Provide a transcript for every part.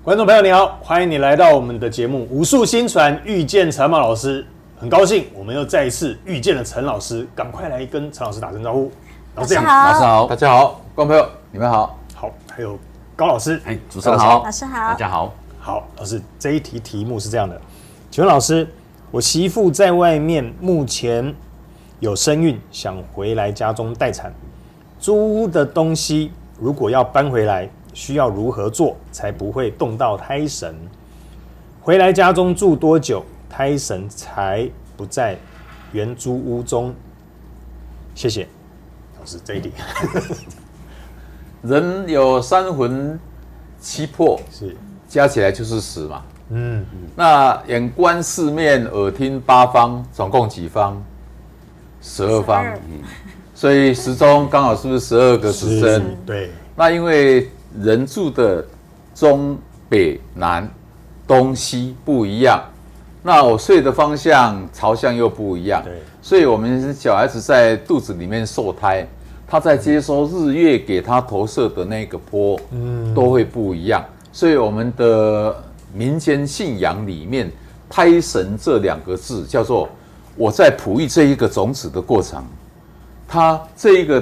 观众朋友你好，欢迎你来到我们的节目《武术新传》，遇见陈茂老师，很高兴我们又再一次遇见了陈老师，赶快来跟陈老师打声招呼。老师好，老师好，大家好，观众朋友你们好，好，还有高老师，主持人好，老师好，大家好。好，老师这一题题目是这样的，请问老师，我媳妇在外面目前有身孕，想回来家中待产，租屋的东西如果要搬回来，需要如何做才不会动到胎神？回来家中住多久，胎神才不在原租屋中？谢谢老师这一题。人有三魂七魄，是加起来就是10嘛。那眼观四面，耳听八方，总共几方？12方。所以时钟刚好是不是12个时辰？对。那因为人住的中北南东西不一样，那我睡的方向朝向又不一样，对，所以我们小孩子在肚子里面受胎，他在接收日月给他投射的那个波，都会不一样。所以我们的民间信仰里面，胎神这2个字叫做我在哺育这一个种子的过程，它这一个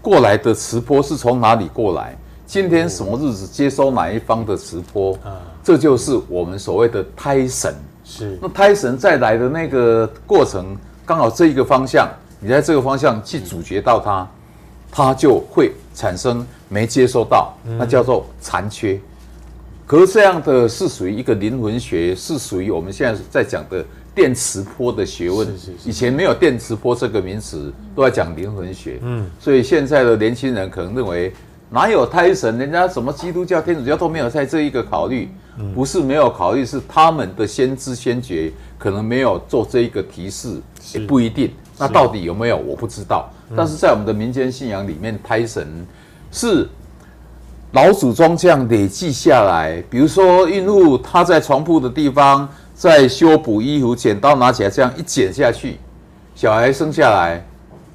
过来的磁波是从哪里过来？今天什么日子接收哪一方的磁波？这就是我们所谓的胎神。是。那胎神再来的那个过程，刚好这一个方向，你在这个方向去阻绝到它，它就会产生没接收到，那叫做残缺。可是这样的是属于一个灵魂学，是属于我们现在在讲的电磁波的学问。以前没有电磁波这个名词，都在讲灵魂学。所以现在的年轻人可能认为哪有胎神，人家什么基督教、天主教都没有在这一个考虑。不是没有考虑，是他们的先知先觉可能没有做这一个提示，也不一定。那到底有没有我不知道。但是在我们的民间信仰里面，胎神是老祖宗这样累计下来，比如说孕妇她在床铺的地方，在修补衣服，剪刀拿起来这样一剪下去，小孩生下来，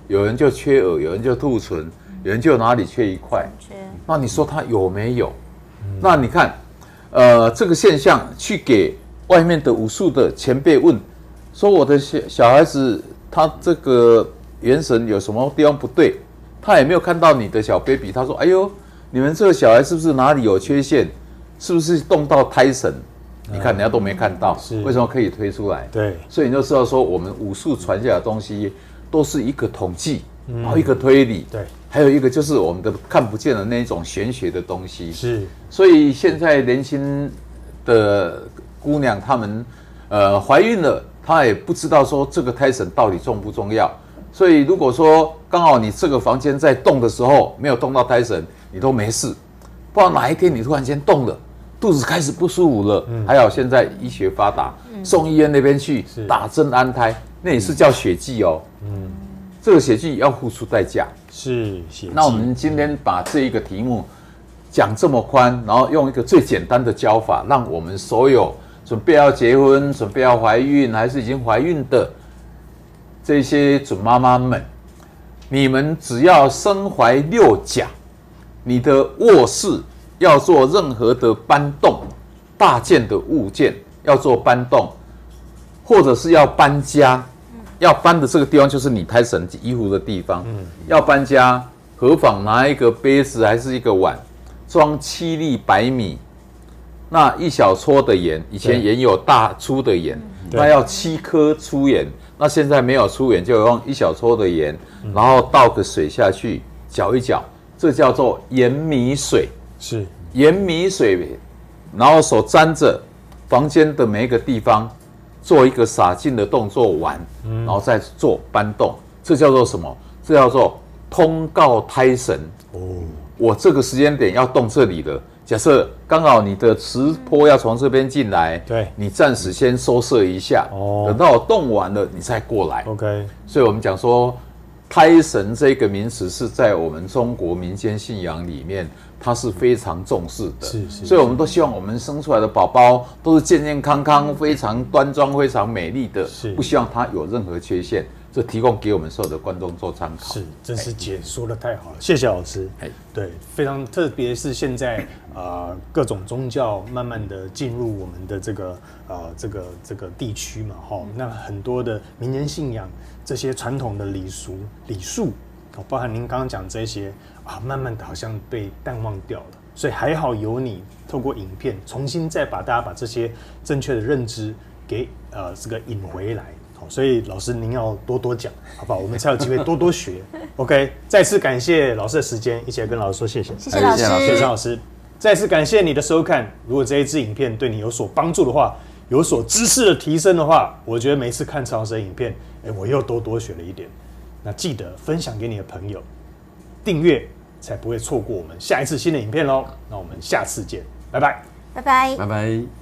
有人就缺耳，有人就兔唇，有人就哪里缺一块。那你说他有没有？那你看，这个现象去给外面的武术的前辈问，说我的小孩子他这个元神有什么地方不对？他也没有看到你的小 baby， 他说：“哎呦。”你们这个小孩是不是哪里有缺陷？是不是动到胎神？你看人家都没看到，为什么可以推出来？对，所以你就知道说，我们武术传下来的东西都是一个统计，然后一个推理，对，还有一个就是我们的看不见的那一种玄学的东西。是，所以现在年轻的姑娘她们怀孕了，她也不知道说这个胎神到底重不重要。所以如果说刚好你这个房间在动的时候没有动到胎神，你都没事，不知道哪一天你突然间动了，肚子开始不舒服了，还好现在医学发达，送医院那边去打针安胎，那也是叫血迹哦。这个血迹要付出代价。是血迹。那我们今天把这一个题目讲这么宽，然后用一个最简单的教法，让我们所有准备要结婚、准备要怀孕还是已经怀孕的这些准妈妈们，你们只要身怀6甲，你的卧室要做任何的搬动，大件的物件要做搬动，或者是要搬家，要搬的这个地方就是你胎神衣服的地方。要搬家，何妨拿一个杯子还是一个碗，装7粒白米，那1小撮的盐，以前盐有大粗的盐，那要7颗粗盐。那现在没有粗盐，就用1小撮的盐，然后倒个水下去搅一搅，这叫做盐米水。是盐米水，然后手沾着房间的每一个地方，做一个洒净的动作完，然后再做搬动，这叫做什么？这叫做通告胎神。我这个时间点要动这里了。假设刚好你的磁波要从这边进来，对，你暂时先收摄一下，等到我动完了，你再过来。OK，所以我们讲说，胎神这个名词是在我们中国民间信仰里面，它是非常重视的。所以我们都希望我们生出来的宝宝都是健健康康、非常端庄、非常美丽的，不希望它有任何缺陷。这提供给我们所有的观众做参考。是，真是解说的太好了，谢谢老师。对，非常特别是现在各种宗教慢慢的进入我们的这个地区嘛，那很多的民间信仰这些传统的礼数，包含您刚刚讲这些慢慢的好像被淡忘掉了。所以还好有你透过影片重新再把大家把这些正确的认知给这个引回来。所以老师您要多多讲，好不好？我们才有机会多多学。OK， 再次感谢老师的时间，一起来跟老师说谢谢。谢谢老师，谢谢老师。再次感谢你的收看。如果这一支影片对你有所帮助的话，有所知识的提升的话，我觉得每次看陈老师的影片，我又多学了一点。那记得分享给你的朋友，订阅才不会错过我们下一次新的影片喽。那我们下次见，拜拜，拜拜，拜拜。